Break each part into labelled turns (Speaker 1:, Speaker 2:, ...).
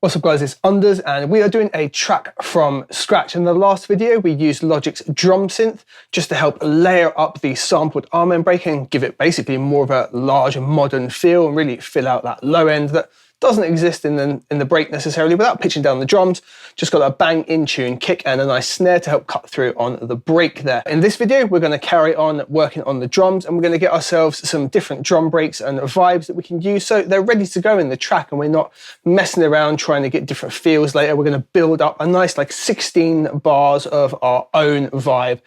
Speaker 1: What's up guys, it's Unders and we are doing a track from scratch. In the last video we used Logic's drum synth just to help layer up the sampled arm end break and give it basically more of a large modern feel and really fill out that low end that doesn't exist in the break necessarily without pitching down the drums. Just got a bang in tune kick and a nice snare to help cut through on the break there. In this video we're going to carry on working on the drums and we're going to get ourselves some different drum breaks and vibes that we can use so they're ready to go in the track and we're not messing around trying to get different feels later. We're going to build up a nice like 16 bars of our own vibe.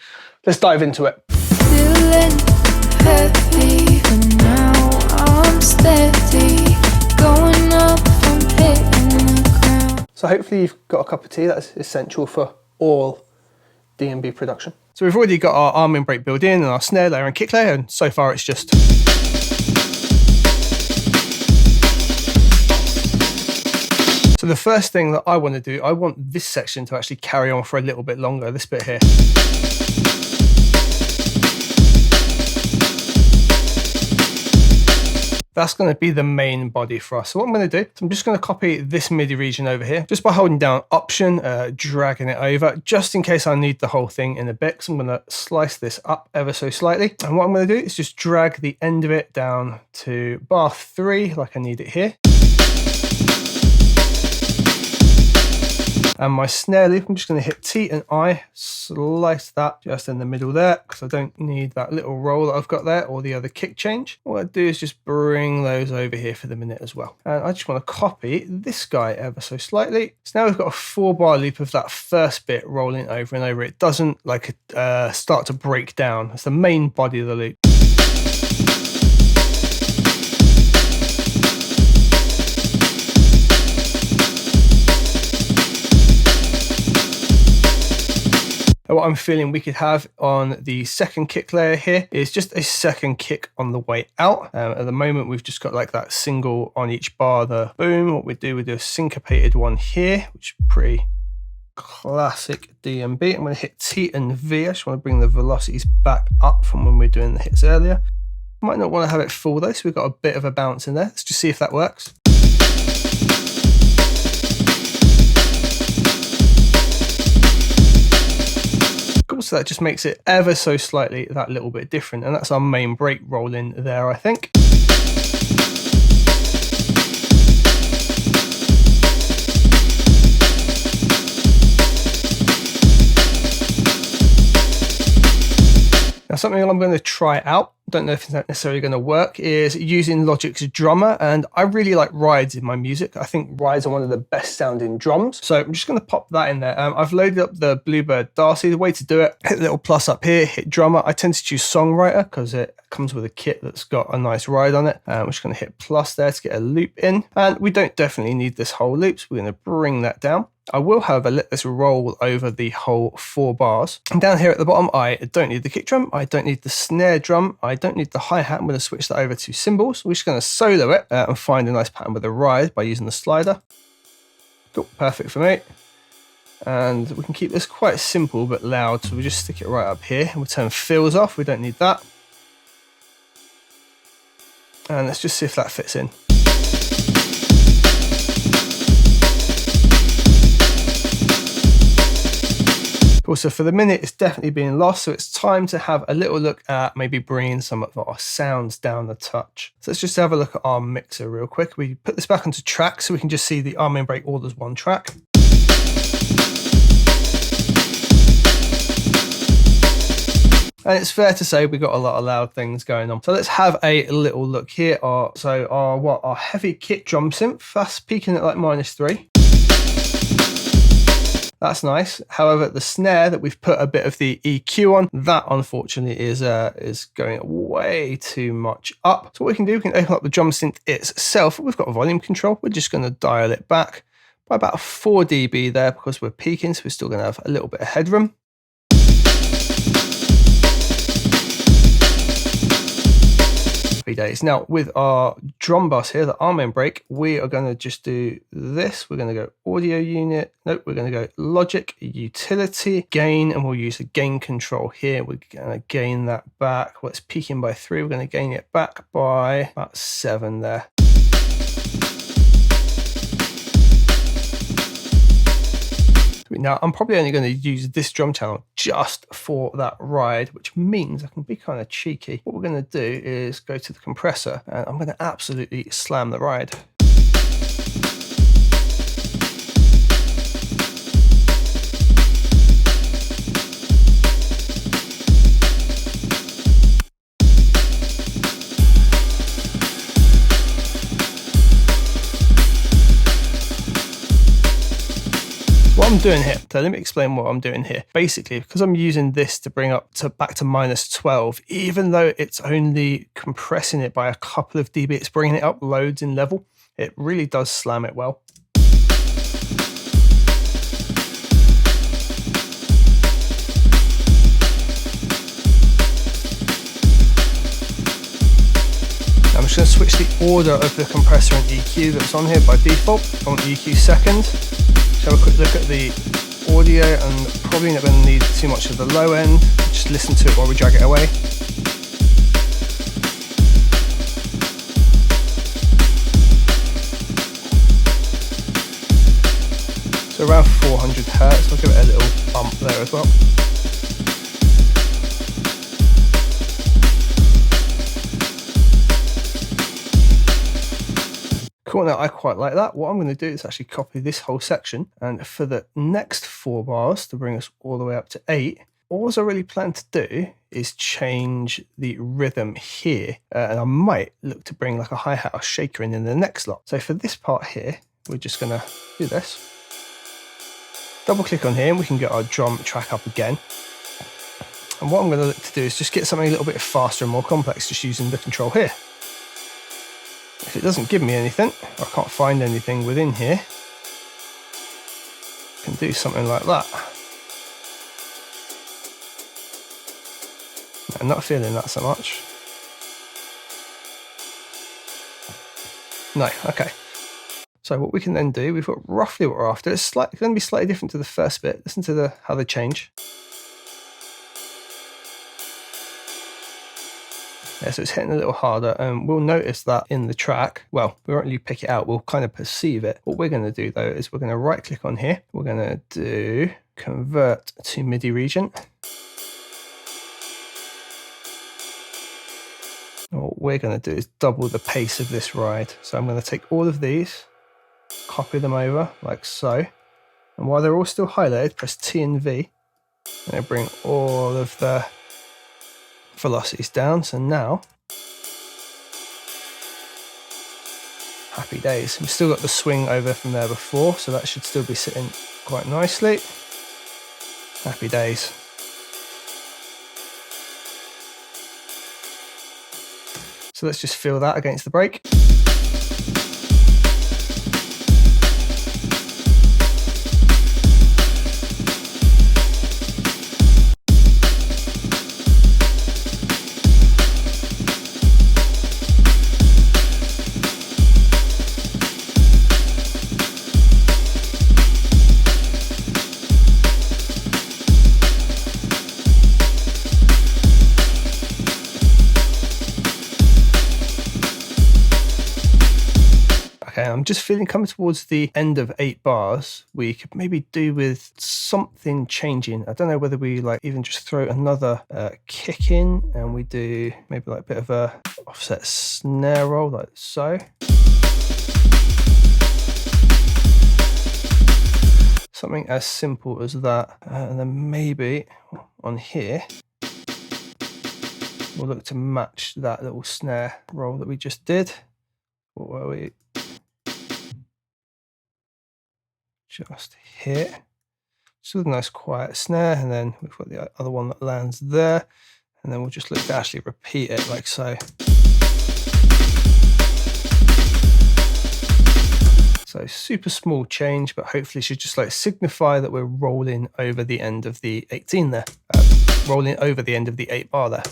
Speaker 1: Let's dive into it.
Speaker 2: Feeling heavy, but now I'm steady. Going up, I'm hitting the ground.
Speaker 1: So hopefully you've got a cup of tea. That's essential for all DnB production. So we've already got our arm and break built in and our snare layer and kick layer, and so far it's just so the first thing that I want to do, I want this section to actually carry on for a little bit longer, this bit here. That's going to be the main body for us. So what I'm going to do is I'm just going to copy this MIDI region over here, just by holding down Option, dragging it over, just in case I need the whole thing in a bit. So I'm going to slice this up ever so slightly. And what I'm going to do is just drag the end of it down to bar 3, like I need it here. And my snare loop, I'm just going to hit T and I, slice that just in the middle there, because I don't need that little roll that I've got there or the other kick change. What I do is just bring those over here for the minute as well. And I just want to copy this guy ever so slightly. So now we've got a 4-bar loop of that first bit rolling over and over. It doesn't like start to break down. It's the main body of the loop. What I'm feeling we could have on the second kick layer here is just a second kick on the way out. At the moment we've just got like that single on each bar, the boom. What we do a syncopated one here, which is pretty classic DnB. I'm going to hit T and V. I just want to bring the velocities back up from when we were doing the hits earlier. Might not want to have it full though, so we've got a bit of a bounce in there. Let's just see if that works. So that just makes it ever so slightly that little bit different, and that's our main break roll in there, I think. Now something I'm going to try out, don't know if it's necessarily going to work, is using Logic's drummer, and I really like rides in my music. I think rides are one of the best sounding drums, so I'm just going to pop that in there. I've loaded up the Bluebird Darcy. The way to do it, hit the little plus up here, hit drummer. I tend to choose songwriter because it comes with a kit that's got a nice ride on it. I'm just going to hit plus there to get a loop in, and we don't definitely need this whole loop, so we're going to bring that down. I will, however, let this roll over the whole 4 bars. And down here at the bottom, I don't need the kick drum, I don't need the snare drum, I don't need the hi-hat. I'm going to switch that over to cymbals. We're just going to solo it and find a nice pattern with a ride by using the slider. Cool, perfect for me. And we can keep this quite simple but loud, so we just stick it right up here. And we'll turn fills off, we don't need that. And let's just see if that fits in. Also, for the minute, it's definitely being lost, so it's time to have a little look at maybe bringing some of our sounds down a touch. So let's just have a look at our mixer real quick. We put this back onto track so we can just see the arm and break all as one track. And it's fair to say we've got a lot of loud things going on. So let's have a little look here. Our heavy kick drum synth, that's peaking at like -3. That's nice. However, the snare that we've put a bit of the EQ on, that unfortunately is going way too much up. So what we can do, we can open up the drum synth itself. We've got volume control. We're just going to dial it back by about 4 dB there because we're peaking, so we're still going to have a little bit of headroom. Happy days. Now with our drum bus here, the arm end break, we are going to just do this. We're going to go audio unit. Nope, we're going to go Logic, utility, gain, and we'll use the gain control here. We're going to gain that back. Well, it's peaking by 3. We're going to gain it back by about 7 there. Now, I'm probably only going to use this drum channel just for that ride, which means I can be kind of cheeky. What we're going to do is go to the compressor and I'm going to absolutely slam the ride. What I'm doing here, so let me explain what I'm doing here. Basically, because I'm using this to bring up to back to -12, even though it's only compressing it by a couple of dB, it's bringing it up loads in level. It really does slam it well. I'm just going to switch the order of the compressor and EQ that's on here by default. I want the EQ second. Have a quick look at the audio, and probably not going to need too much of the low end. Just listen to it while we drag it away. So around 400 Hertz, I'll give it a little bump there as well. Cool, now I quite like that. What I'm going to do is actually copy this whole section, and for the next 4 bars to bring us all the way up to 8, all I really plan to do is change the rhythm here, and I might look to bring like a hi-hat or shaker in the next lot. So for this part here, we're just going to do this. Double click on here and we can get our drum track up again. And what I'm going to look to do is just get something a little bit faster and more complex, just using the control here. If it doesn't give me anything, or I can't find anything within here, I can do something like that. I'm not feeling that so much. No, okay. So what we can then do, we've got roughly what we're after. It's going to be slightly different to the first bit. Listen to how they change. Yeah, so it's hitting a little harder, and we'll notice that in the track. Well, we won't really pick it out, we'll kind of perceive it. What we're going to do though is we're going to right click on here, we're going to do convert to MIDI regen. And what we're going to do is double the pace of this ride. So I'm going to take all of these, copy them over like so, and while they're all still highlighted, press T and V, and it'll bring all of the velocities down. So now, happy days. We've still got the swing over from there before, so that should still be sitting quite nicely. Happy days. So let's just feel that against the break. Okay, I'm just feeling coming towards the end of 8 bars, we could maybe do with something changing. I don't know whether we like even just throw another kick in and we do maybe like a bit of a offset snare roll like so. Something as simple as that. And then maybe on here, we'll look to match that little snare roll that we just did. What were we? Just here. Just with a nice quiet snare, and then we've got the other one that lands there, and then we'll just look to actually repeat it like so. So super small change, but hopefully should just like signify that we're rolling over the end of the 18 there. Rolling over the end of the 8 bar there.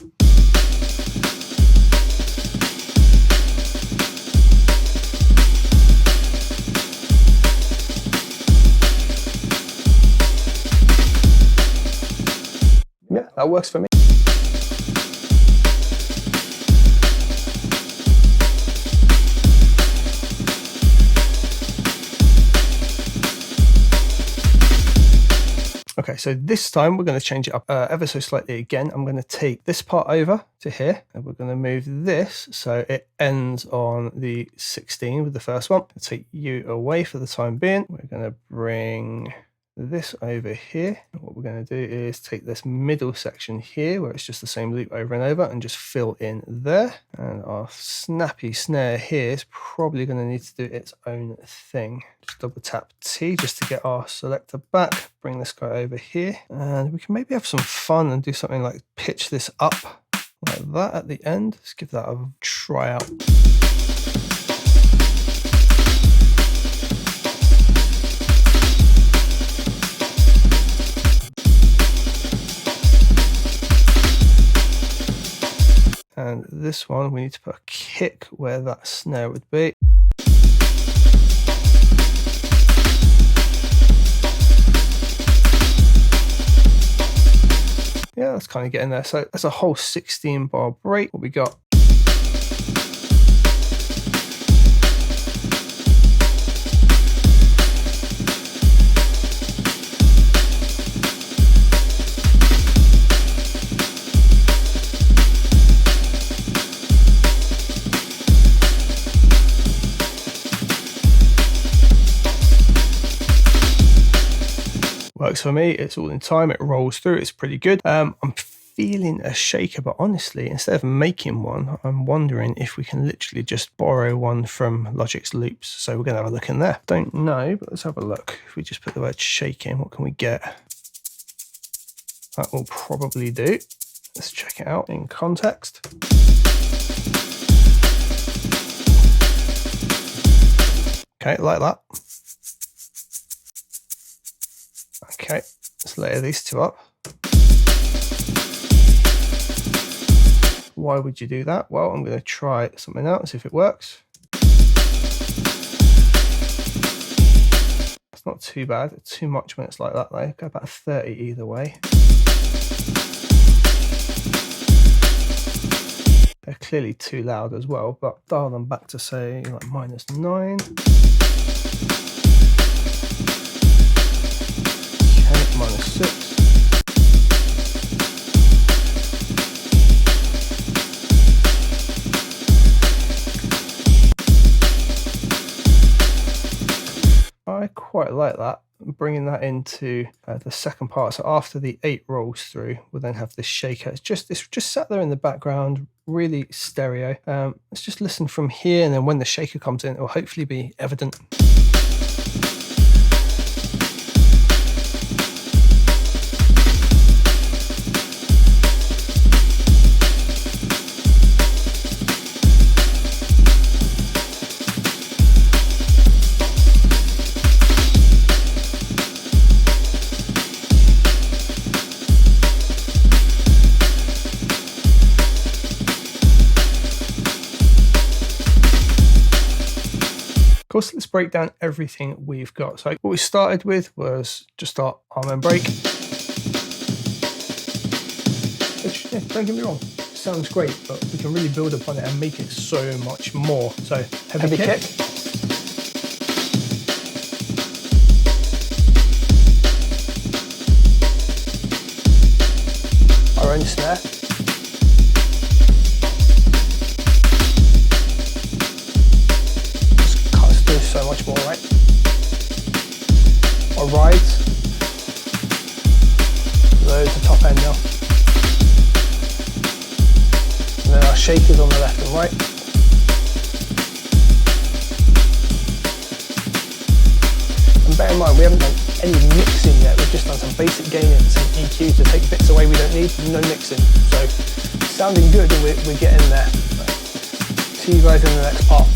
Speaker 1: Yeah, that works for me. Okay, so this time we're going to change it up ever so slightly again. I'm going to take this part over to here, and we're going to move this so it ends on the 16 with the first one. I'll take you away for the time being. We're going to bring this over here. What we're going to do is take this middle section here where it's just the same loop over and over and just fill in there. And our snappy snare here is probably going to need to do its own thing. Just double tap T just to get our selector back. Bring this guy over here, and we can maybe have some fun and do something like pitch this up like that at the end. Let's give that a try out. And this one, we need to put a kick where that snare would be. Yeah, that's kind of getting there. So that's a whole 16 bar break. What we got? Works for me. It's all in time. It rolls through. It's pretty good. I'm feeling a shaker, but honestly, instead of making one, I'm wondering if we can literally just borrow one from Logic's loops. So we're going to have a look in there. Don't know, but let's have a look. If we just put the word shake in, what can we get? That will probably do. Let's check it out in context. Okay, like that. Okay, let's layer these two up. Why would you do that? Well, I'm going to try something out and see if it works. It's not too bad. It's too much when it's like that though. Go about 30 either way. They're clearly too loud as well, but dial them back to say like -9. -6. I quite like that. Bringing that into the second part. So after the 8 rolls through, we'll then have this shaker. It's just sat there in the background, really stereo. Let's just listen from here, and then when the shaker comes in, it will hopefully be evident. Of course, let's break down everything we've got. So what we started with was just our arm and break. Which, yeah, don't get me wrong, sounds great, but we can really build upon it and make it so much more. So heavy kick. Our own snare. So much more, right? Our rides. Loads of top end now. And then our shakers on the left and right. And bear in mind, we haven't done any mixing yet. We've just done some basic gain and some EQ to take bits away we don't need. No mixing. So sounding good, and we're getting there. See you guys in the next part.